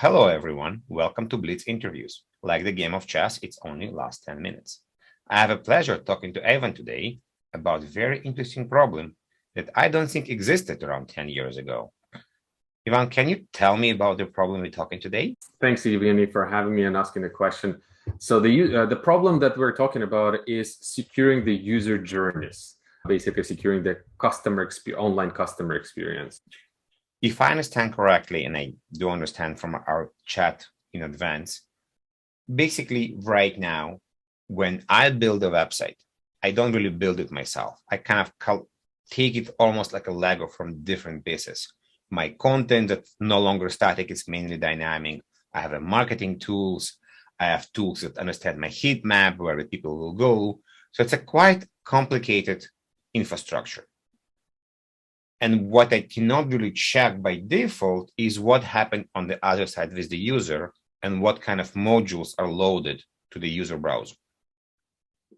Hello, everyone. Welcome to Blitz Interviews. Like the game of chess, it's only lasts 10 minutes. I have a pleasure talking to Ivan today about a very interesting problem that I don't think existed around 10 years ago. Ivan, can you tell me about the problem we're talking today? Thanks, Evgeny, for having me and asking the question. So the problem that we're talking about is securing the user journeys, basically securing the online customer experience. If I understand correctly, and I do understand from our chat in advance, basically right now, when I build a website, I don't really build it myself. I kind of take it almost like a Lego from different pieces. My content that's no longer static, it's mainly dynamic. I have a marketing tools. I have tools that understand my heat map, where the people will go. So it's a quite complicated infrastructure. And what I cannot really check by default is what happened on the other side with the user and what kind of modules are loaded to the user browser.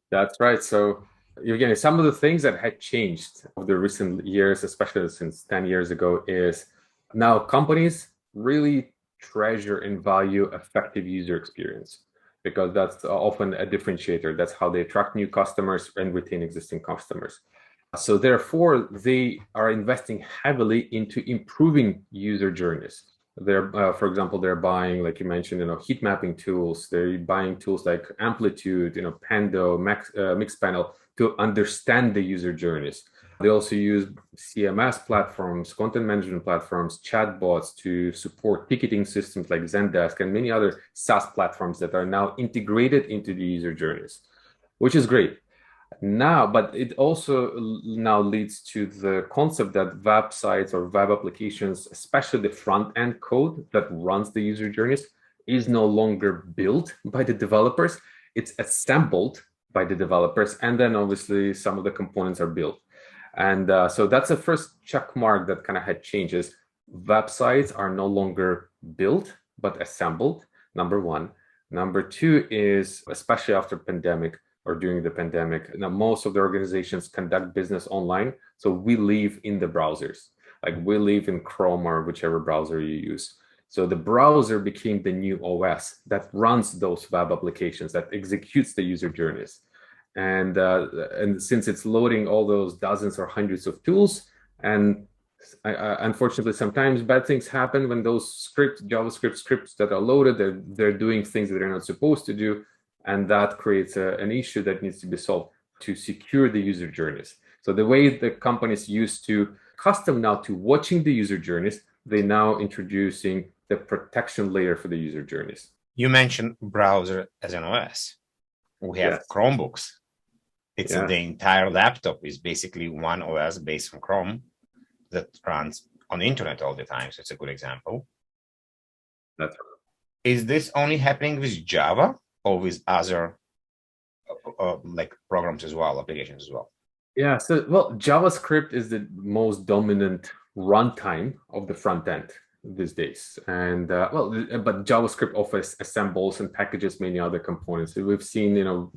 That's right. So again, some of the things that had changed over the recent years, especially since 10 years ago, is now companies really treasure and value effective user experience because that's often a differentiator. That's how they attract new customers and retain existing customers. So therefore, they are investing heavily into improving user journeys. For example, they're buying, like you mentioned, heat mapping tools. They're buying tools like Amplitude, Pando, Mixpanel to understand the user journeys. They also use CMS platforms, content management platforms, chatbots to support ticketing systems like Zendesk and many other SaaS platforms that are now integrated into the user journeys, which is great. Now, but it also now leads to the concept that websites or web applications, especially the front end code that runs the user journeys, is no longer built by the developers. It's assembled by the developers, and then obviously some of the components are built. And so that's the first check mark that kind of had changes. Websites are no longer built, but assembled, number one. Number two is, especially after pandemic, or during the pandemic. Now, most of the organizations conduct business online. So we live in the browsers, like we live in Chrome or whichever browser you use. So the browser became the new OS that runs those web applications, that executes the user journeys. And since it's loading all those dozens or hundreds of tools, and unfortunately, sometimes bad things happen when those JavaScript scripts that are loaded, they're doing things that they're not supposed to do. And that creates an issue that needs to be solved to secure the user journeys. So the way the companies used to custom now to watching the user journeys, they now introducing the protection layer for the user journeys. You mentioned browser as an OS. We have Chromebooks. It's the entire laptop is basically one OS based on Chrome that runs on the internet all the time. So it's a good example. That's right. Is this only happening with Java? Or with other like programs as well, applications as well? Yeah, so well, JavaScript is the most dominant runtime of the front end these days. And but JavaScript offers assembles and packages many other components. So we've seen, in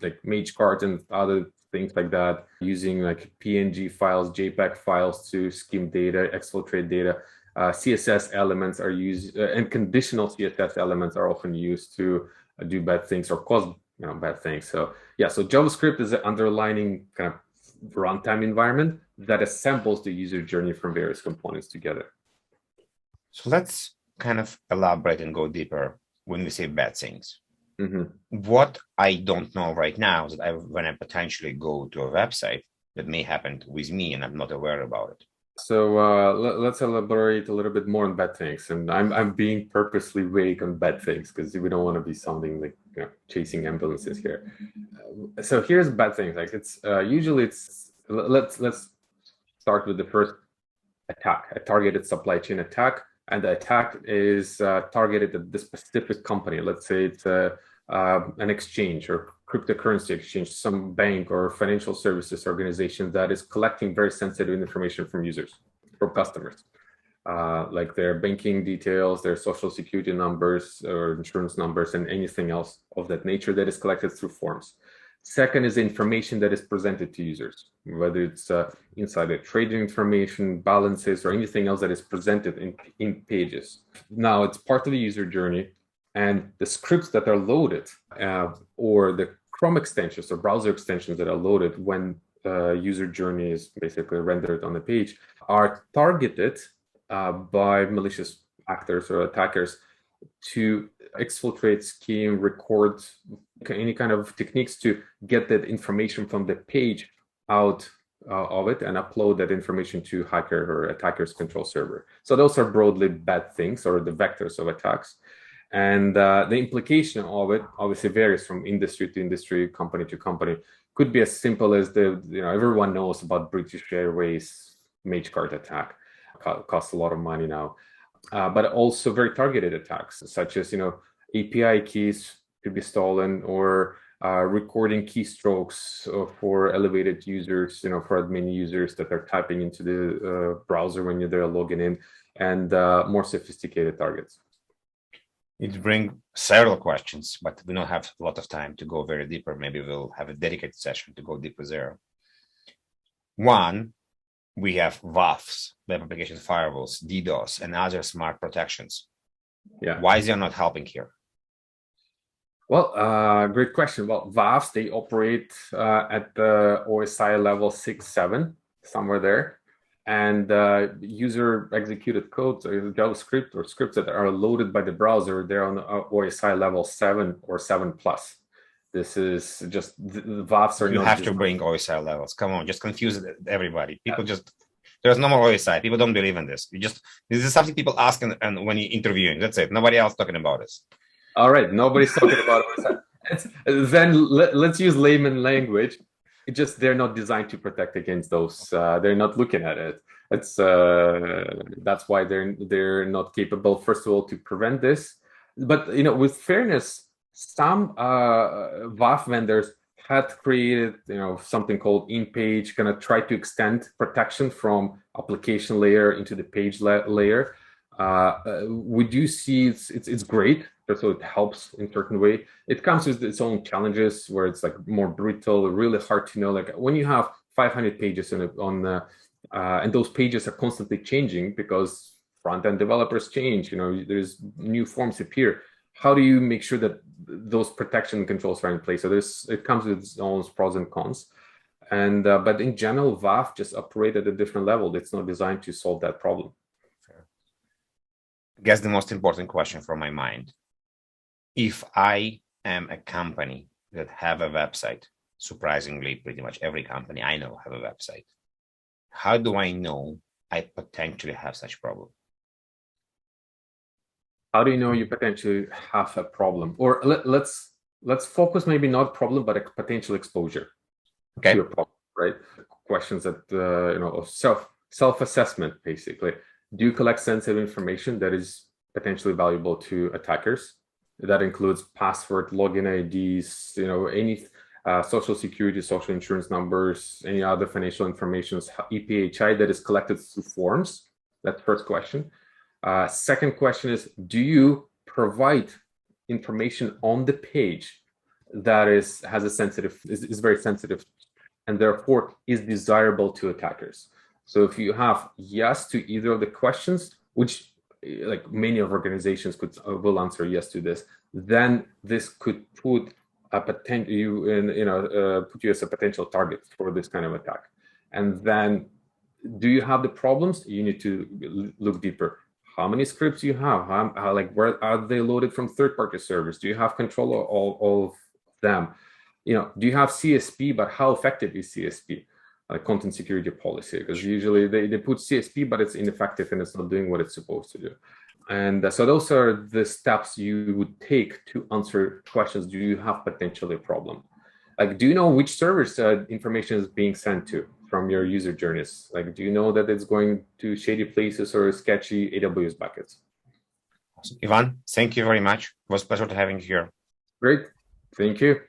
like Mage cards and other things like that, using like PNG files, JPEG files to skim data, exfiltrate data. CSS elements are used, and conditional CSS elements are often used to do bad things or cause bad things. So yeah, so JavaScript is the underlying kind of runtime environment that assembles the user journey from various components together. So let's kind of elaborate and go deeper when we say bad things. Mm-hmm. What I don't know right now is that when I potentially go to a website that may happen with me and I'm not aware about it. So let's elaborate a little bit more on bad things, and I'm being purposely vague on bad things because we don't want to be sounding like chasing ambulances here. So here's bad things. Like it's usually let's start with the first attack, a targeted supply chain attack, and the attack is targeted at the specific company. Let's say it's an exchange or cryptocurrency exchange, some bank or financial services organization that is collecting very sensitive information from users, from customers, like their banking details, their social security numbers or insurance numbers, and anything else of that nature that is collected through forms. Second is the information that is presented to users, whether it's insider trading information, balances, or anything else that is presented in pages. Now it's part of the user journey, and the scripts that are loaded or the Chrome extensions or browser extensions that are loaded when user journey is basically rendered on the page are targeted by malicious actors or attackers to exfiltrate, scheme, record, any kind of techniques to get that information from the page out of it and upload that information to hacker or attacker's control server. So those are broadly bad things, or the vectors of attacks. And the implication of it obviously varies from industry to industry, company to company. Could be as simple as everyone knows about British Airways Mage card attack. Costs a lot of money now. But also very targeted attacks, such as API keys could be stolen, or recording keystrokes for elevated users, for admin users that are typing into the browser when they're logging in, and more sophisticated targets. It brings several questions, but we don't have a lot of time to go very deeper. Maybe we'll have a dedicated session to go deeper there. One, we have WAFs, web application firewalls, DDoS, and other smart protections. Yeah. Why is they not helping here? Well, great question. Well, WAFs, they operate at the OSI level 6, 7, somewhere there. And user executed code, so JavaScript or scripts that are loaded by the browser, they're on OSI level 7 or 7 plus. This is just, the WAFs are you not. You have to bring OSI levels. Come on, just confuse everybody. People there's no more OSI. People don't believe in this. This is something people ask and when you're interviewing. That's it. Nobody else talking about this. All right, nobody's talking about OSI. Then let's use layman language. It just, they're not designed to protect against those. They're not looking at it. That's why they're not capable, first of all, to prevent this. But with fairness, some WAF vendors had created something called in-page, kind of try to extend protection from application layer into the page layer. We do see it's great. So it helps in a certain way. It comes with its own challenges where it's like more brittle, really hard to know. Like when you have 500 pages and those pages are constantly changing because front-end developers change, there's new forms appear. How do you make sure that those protection controls are in place? So it comes with its own pros and cons. And but in general, WAF just operate at a different level. It's not designed to solve that problem. I guess the most important question from my mind. If I am a company that have a website, surprisingly, pretty much every company I know have a website, how do I know I potentially have such problem? How do you know you potentially have a problem? Or let's focus maybe not problem, but a potential exposure to a problem, right? Questions that of self-assessment, basically. Do you collect sensitive information that is potentially valuable to attackers? That includes password, login IDs, any social security, social insurance numbers, any other financial information, EPHI that is collected through forms. That's the first question. Second question is, do you provide information on the page that is very sensitive and therefore is desirable to attackers? So if you have yes to either of the questions, which like many of organizations will answer yes to this, then this could put put you as a potential target for this kind of attack. And then, do you have the problems? You need to look deeper. How many scripts you have? Where are they loaded from third-party servers? Do you have control of all of them? Do you have CSP? But how effective is CSP? Content security policy, because usually they put CSP, but it's ineffective and it's not doing what it's supposed to do. And so those are the steps you would take to answer questions. Do you have potentially a problem? Like, do you know which servers information is being sent to from your user journeys? Like, do you know that it's going to shady places or sketchy AWS buckets? Awesome. Ivan, thank you very much. It was a pleasure to having you here. Great. Thank you.